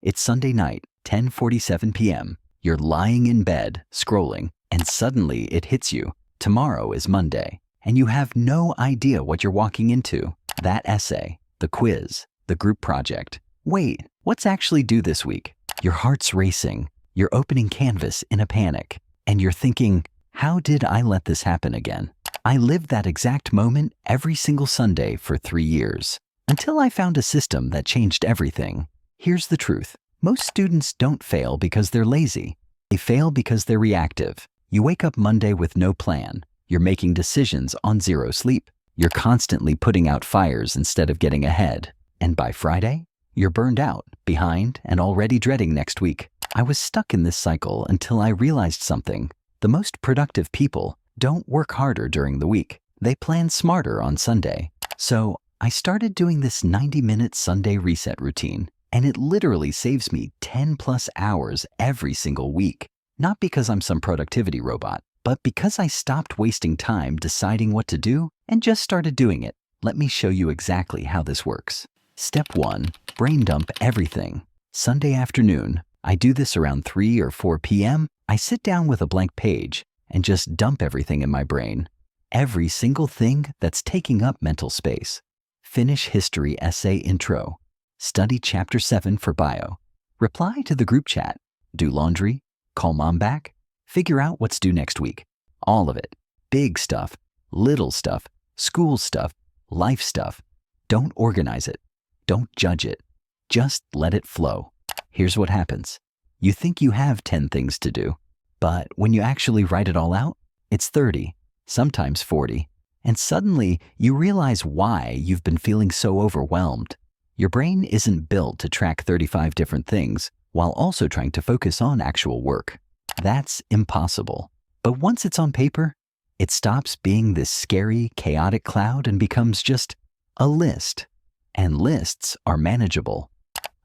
It's Sunday night, 10:47 p.m. You're lying in bed, scrolling, and suddenly it hits you. Tomorrow is Monday, and you have no idea what you're walking into. That essay, the quiz, the group project. Wait, what's actually due this week? Your heart's racing. You're opening Canvas in a panic, and you're thinking, how did I let this happen again? I lived that exact moment every single Sunday for 3 years, until I found a system that changed everything. Here's the truth. Most students don't fail because they're lazy. They fail because they're reactive. You wake up Monday with no plan. You're making decisions on zero sleep. You're constantly putting out fires instead of getting ahead. And by Friday, you're burned out, behind, and already dreading next week. I was stuck in this cycle until I realized something. The most productive people don't work harder during the week. They plan smarter on Sunday. So I started doing this 90-minute Sunday reset routine, and it literally saves me 10+ hours every single week. Not because I'm some productivity robot, but because I stopped wasting time deciding what to do and just started doing it. Let me show you exactly how this works. Step 1, brain dump everything. Sunday afternoon, I do this around 3 or 4 p.m. I sit down with a blank page and just dump everything in my brain. Every single thing that's taking up mental space. Finish history essay intro. Study chapter 7 for bio. Reply to the group chat. Do laundry. Call mom back. Figure out what's due next week. All of it. Big stuff, little stuff, school stuff, life stuff. Don't organize it. Don't judge it. Just let it flow. Here's what happens. You think you have 10 things to do, but when you actually write it all out, it's 30, sometimes 40. And suddenly you realize why you've been feeling so overwhelmed. Your brain isn't built to track 35 different things while also trying to focus on actual work. That's impossible. But once it's on paper, it stops being this scary, chaotic cloud and becomes just a list. And lists are manageable.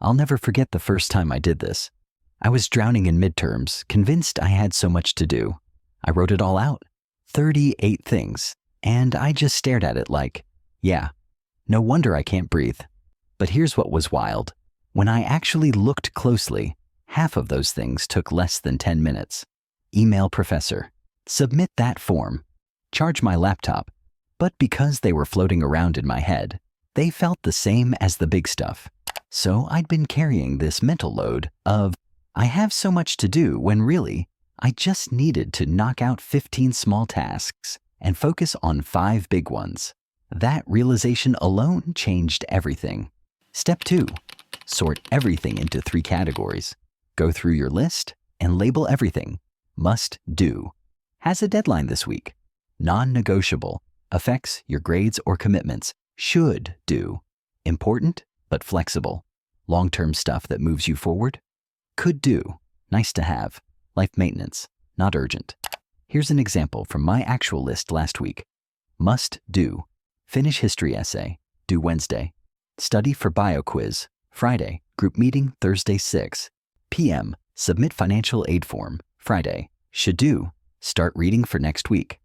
I'll never forget the first time I did this. I was drowning in midterms, convinced I had so much to do. I wrote it all out, 38 things, and I just stared at it like, yeah, no wonder I can't breathe. But here's what was wild. When I actually looked closely, half of those things took less than 10 minutes. Email professor, submit that form, charge my laptop. But because they were floating around in my head, they felt the same as the big stuff. So I'd been carrying this mental load of, I have so much to do, when really, I just needed to knock out 15 small tasks and focus on 5 big ones. That realization alone changed everything. Step 2, sort everything into 3 categories. Go through your list and label everything. Must do. Has a deadline this week. Non-negotiable. Affects your grades or commitments. Should do. Important but flexible. Long-term stuff that moves you forward. Could do. Nice to have. Life maintenance. Not urgent. Here's an example from my actual list last week. Must do. Finish history essay. Due Wednesday. Study for bio quiz. Friday. Group meeting Thursday 6 p.m. Submit financial aid form. Friday. Should do. Start reading for next week.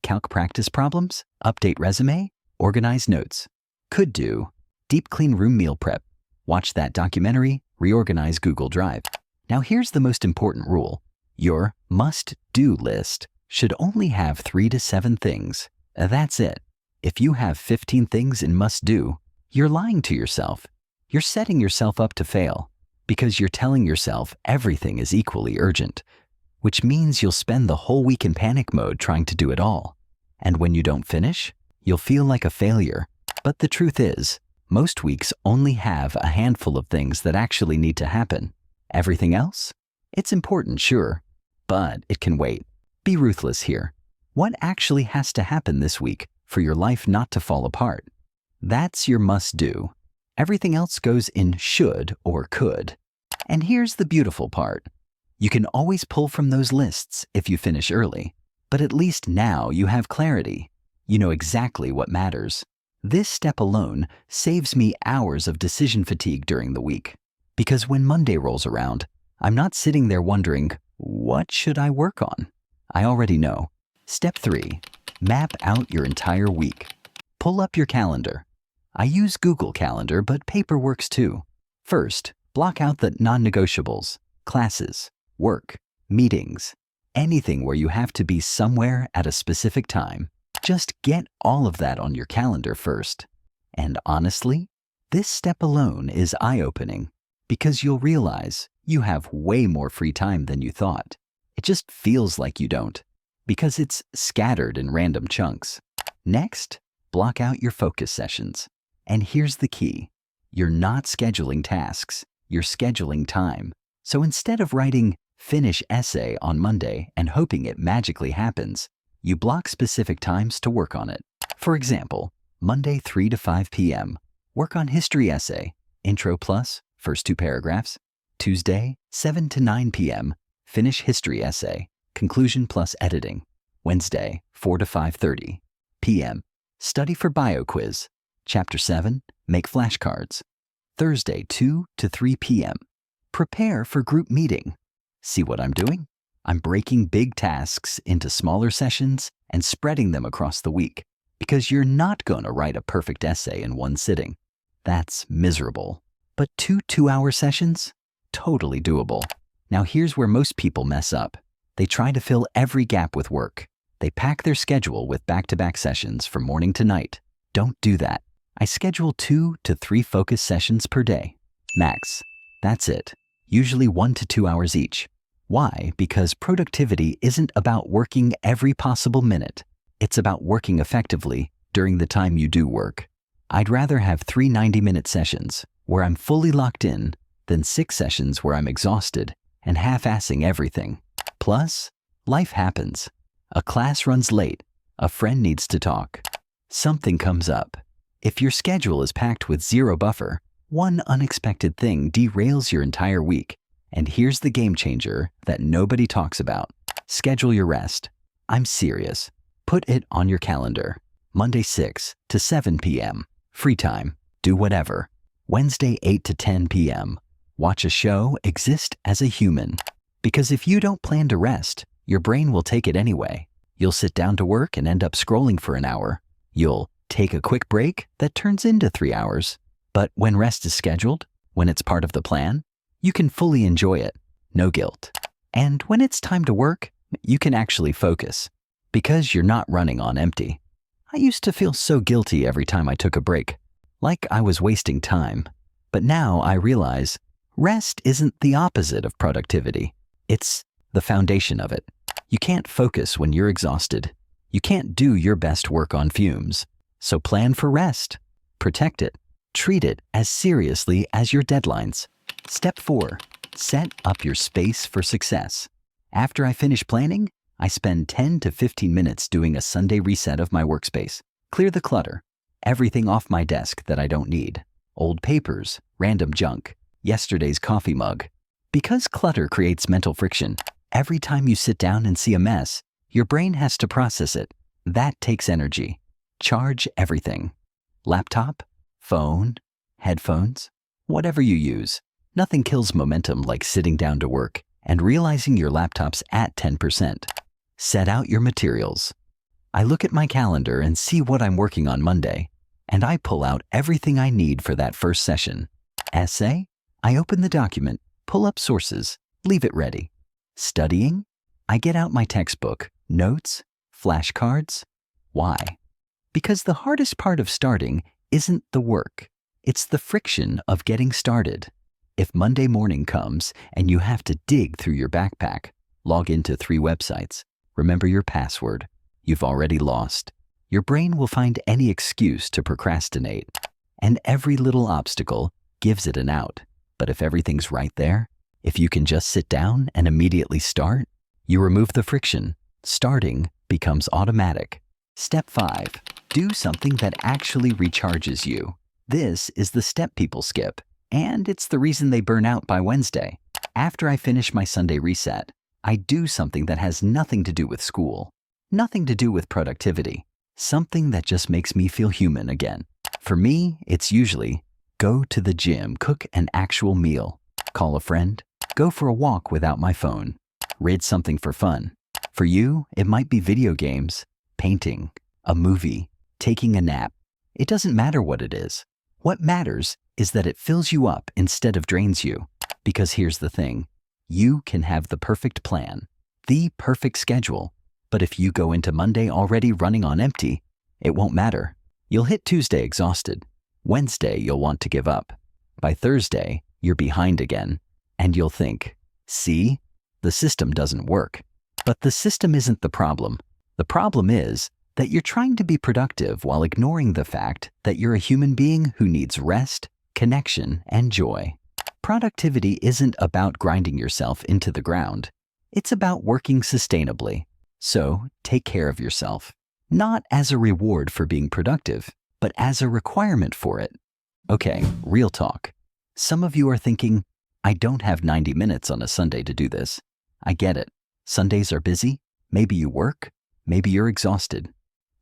Calc practice problems. Update resume. Organize notes. Could do. Deep clean room meal prep. Watch that documentary. Reorganize Google Drive. Now here's the most important rule. Your must-do list should only have 3 to 7 things. That's it. If you have 15 things in must-do, you're lying to yourself. You're setting yourself up to fail because you're telling yourself everything is equally urgent, which means you'll spend the whole week in panic mode trying to do it all. And when you don't finish, you'll feel like a failure. But the truth is, most weeks only have a handful of things that actually need to happen. Everything else? It's important, sure, but it can wait. Be ruthless here. What actually has to happen this week for your life not to fall apart? That's your must-do. Everything else goes in should or could. And here's the beautiful part. You can always pull from those lists if you finish early, but at least now you have clarity. You know exactly what matters. This step alone saves me hours of decision fatigue during the week. Because when Monday rolls around, I'm not sitting there wondering, what should I work on? I already know. Step 3, map out your entire week. Pull up your calendar. I use Google Calendar, but paper works too. First, Block out the non-negotiables, classes, work, meetings, anything where you have to be somewhere at a specific time. Just get all of that on your calendar first. And honestly, this step alone is eye-opening because you'll realize you have way more free time than you thought. It just feels like you don't because it's scattered in random chunks. Next, block out your focus sessions. And here's the key. You're not scheduling tasks, you're scheduling time. So instead of writing finish essay on Monday and hoping it magically happens, you block specific times to work on it. For example, Monday 3 to 5 p.m., work on history essay, intro plus, first 2 paragraphs. Tuesday 7 to 9 p.m., finish history essay, conclusion plus editing. Wednesday 4 to 5:30 p.m., study for bio quiz, chapter 7, make flashcards. Thursday 2 to 3 p.m., prepare for group meeting. See what I'm doing? I'm breaking big tasks into smaller sessions and spreading them across the week because you're not going to write a perfect essay in one sitting. That's miserable. But 2 2-hour sessions? Totally doable. Now here's where most people mess up. They try to fill every gap with work. They pack their schedule with back-to-back sessions from morning to night. Don't do that. I schedule 2 to 3 focus sessions per day. Max. That's it. Usually 1 to 2 hours each. Why? Because productivity isn't about working every possible minute. It's about working effectively during the time you do work. I'd rather have 3 90-minute sessions where I'm fully locked in than 6 sessions where I'm exhausted and half-assing everything. Plus, life happens. A class runs late. A friend needs to talk. Something comes up. If your schedule is packed with zero buffer, one unexpected thing derails your entire week. And here's the game changer that nobody talks about. Schedule your rest. I'm serious. Put it on your calendar. Monday 6 to 7 p.m. Free time. Do whatever. Wednesday 8 to 10 p.m. Watch a show, exist as a human. Because if you don't plan to rest, your brain will take it anyway. You'll sit down to work and end up scrolling for an hour. You'll take a quick break that turns into 3 hours. But when rest is scheduled, when it's part of the plan, you can fully enjoy it. No guilt. And when it's time to work, you can actually focus because you're not running on empty. I used to feel so guilty every time I took a break, like I was wasting time. But now I realize rest isn't the opposite of productivity. It's the foundation of it. You can't focus when you're exhausted. You can't do your best work on fumes. So plan for rest. Protect it. Treat it as seriously as your deadlines. Step 4. Set up your space for success. After I finish planning, I spend 10 to 15 minutes doing a Sunday reset of my workspace. Clear the clutter. Everything off my desk that I don't need. Old papers, random junk, yesterday's coffee mug. Because clutter creates mental friction, every time you sit down and see a mess, your brain has to process it. That takes energy. Charge everything. Laptop, phone, headphones, whatever you use. Nothing kills momentum like sitting down to work and realizing your laptop's at 10%. Set out your materials. I look at my calendar and see what I'm working on Monday, and I pull out everything I need for that first session. Essay? I open the document, pull up sources, leave it ready. Studying? I get out my textbook, notes, flashcards. Why? Because the hardest part of starting isn't the work. It's the friction of getting started. If Monday morning comes and you have to dig through your backpack, log into 3 websites, remember your password, you've already lost. Your brain will find any excuse to procrastinate, and every little obstacle gives it an out. But if everything's right there, if you can just sit down and immediately start, you remove the friction. Starting becomes automatic. Step 5. Do something that actually recharges you. This is the step people skip, and it's the reason they burn out by Wednesday. After I finish my Sunday reset, I do something that has nothing to do with school, nothing to do with productivity, something that just makes me feel human again. For me, it's usually go to the gym, cook an actual meal, call a friend, go for a walk without my phone, read something for fun. For you, it might be video games, painting, a movie, taking a nap. It doesn't matter what it is. What matters is that it fills you up instead of drains you. Because here's the thing, you can have the perfect plan, the perfect schedule, but if you go into Monday already running on empty, it won't matter. You'll hit Tuesday exhausted. Wednesday, you'll want to give up. By Thursday, you're behind again, and you'll think, see, the system doesn't work. But the system isn't the problem. The problem is that you're trying to be productive while ignoring the fact that you're a human being who needs rest, connection, and joy. Productivity isn't about grinding yourself into the ground. It's about working sustainably. So take care of yourself, not as a reward for being productive, but as a requirement for it. Okay, real talk. Some of you are thinking, I don't have 90 minutes on a Sunday to do this. I get it. Sundays are busy. Maybe you work. Maybe you're exhausted.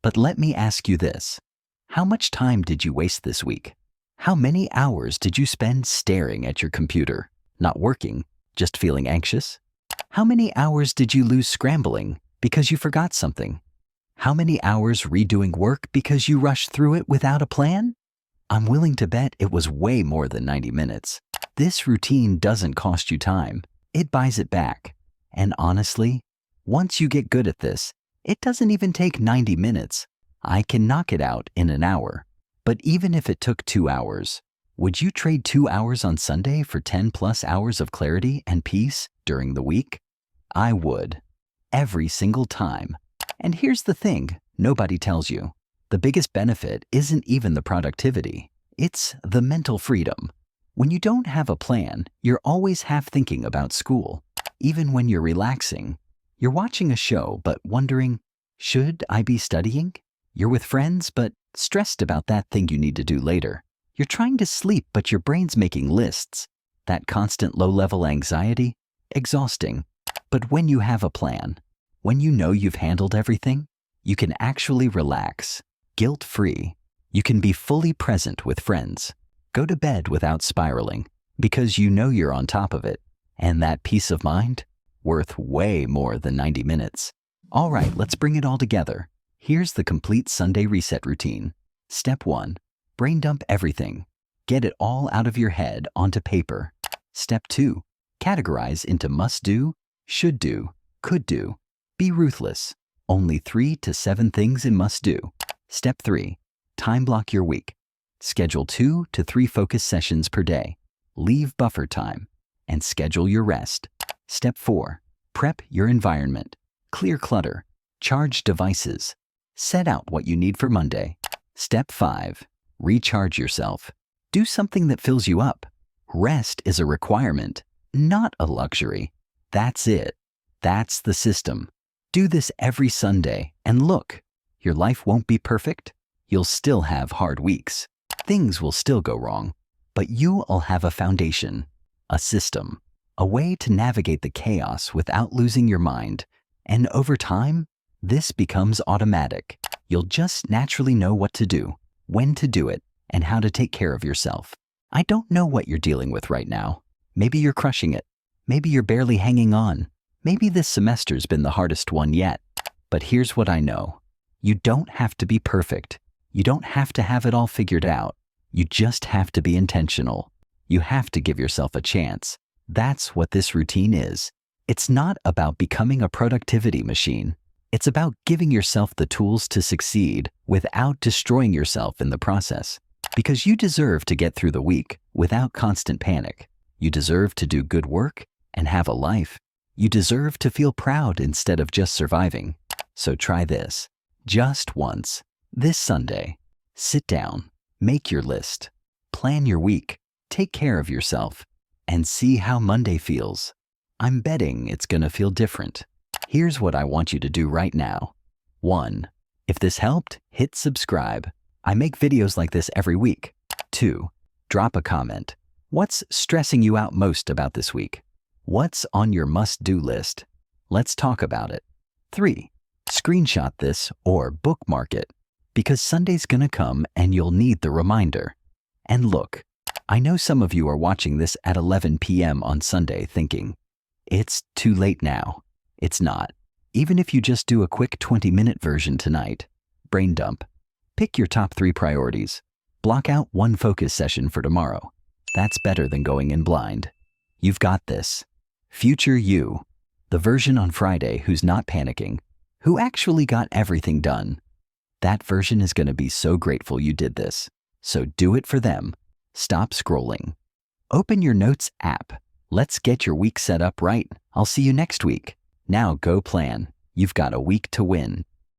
But let me ask you this. How much time did you waste this week? How many hours did you spend staring at your computer, not working, just feeling anxious? How many hours did you lose scrambling because you forgot something? How many hours redoing work because you rushed through it without a plan? I'm willing to bet it was way more than 90 minutes. This routine doesn't cost you time. It buys it back. And honestly, once you get good at this, it doesn't even take 90 minutes. I can knock it out in an hour. But even if it took 2 hours, would you trade 2 hours on Sunday for 10 plus hours of clarity and peace during the week? I would. Every single time. And here's the thing nobody tells you. The biggest benefit isn't even the productivity. It's the mental freedom. When you don't have a plan, you're always half thinking about school. Even when you're relaxing, you're watching a show but wondering, should I be studying? You're with friends but stressed about that thing you need to do later. You're trying to sleep but your brain's making lists. That constant low-level anxiety? Exhausting. But when you have a plan, when you know you've handled everything, you can actually relax, guilt-free. You can be fully present with friends. Go to bed without spiraling because you know you're on top of it. And that peace of mind, worth way more than 90 minutes. All right, let's bring it all together. Here's the complete Sunday reset routine. Step 1, brain dump everything. Get it all out of your head onto paper. Step 2, categorize into must do, should do, could do. Be ruthless. Only 3 to 7 things in must do. Step 3, time block your week. Schedule 2 to 3 focus sessions per day. Leave buffer time and schedule your rest. Step 4, prep your environment. Clear clutter. Charge devices. Set out what you need for Monday. Step 5, recharge yourself. Do something that fills you up. Rest is a requirement, not a luxury. That's it. That's the system. Do this every Sunday, and look, your life won't be perfect. You'll still have hard weeks. Things will still go wrong, but you'll have a foundation, a system, a way to navigate the chaos without losing your mind. And over time, this becomes automatic. You'll just naturally know what to do, when to do it, and how to take care of yourself. I don't know what you're dealing with right now. Maybe you're crushing it. Maybe you're barely hanging on. Maybe this semester's been the hardest one yet. But here's what I know. You don't have to be perfect. You don't have to have it all figured out. You just have to be intentional. You have to give yourself a chance. That's what this routine is. It's not about becoming a productivity machine. It's about giving yourself the tools to succeed without destroying yourself in the process. Because you deserve to get through the week without constant panic. You deserve to do good work and have a life. You deserve to feel proud instead of just surviving. So try this. Just once. This Sunday. Sit down. Make your list. Plan your week. Take care of yourself. And see how Monday feels. I'm betting it's gonna feel different. Here's what I want you to do right now. 1. If this helped, hit subscribe. I make videos like this every week. 2. Drop a comment. What's stressing you out most about this week? What's on your must-do list? Let's talk about it. 3. Screenshot this or bookmark it, because Sunday's gonna come and you'll need the reminder. And look, I know some of you are watching this at 11 p.m. on Sunday thinking, it's too late now. It's not. Even if you just do a quick 20-minute version tonight, brain dump. Pick your top 3 priorities. Block out one focus session for tomorrow. That's better than going in blind. You've got this. Future you, the version on Friday who's not panicking, who actually got everything done. That version is going to be so grateful you did this. So do it for them. Stop scrolling. Open your Notes app. Let's get your week set up right. I'll see you next week. Now go plan. You've got a week to win.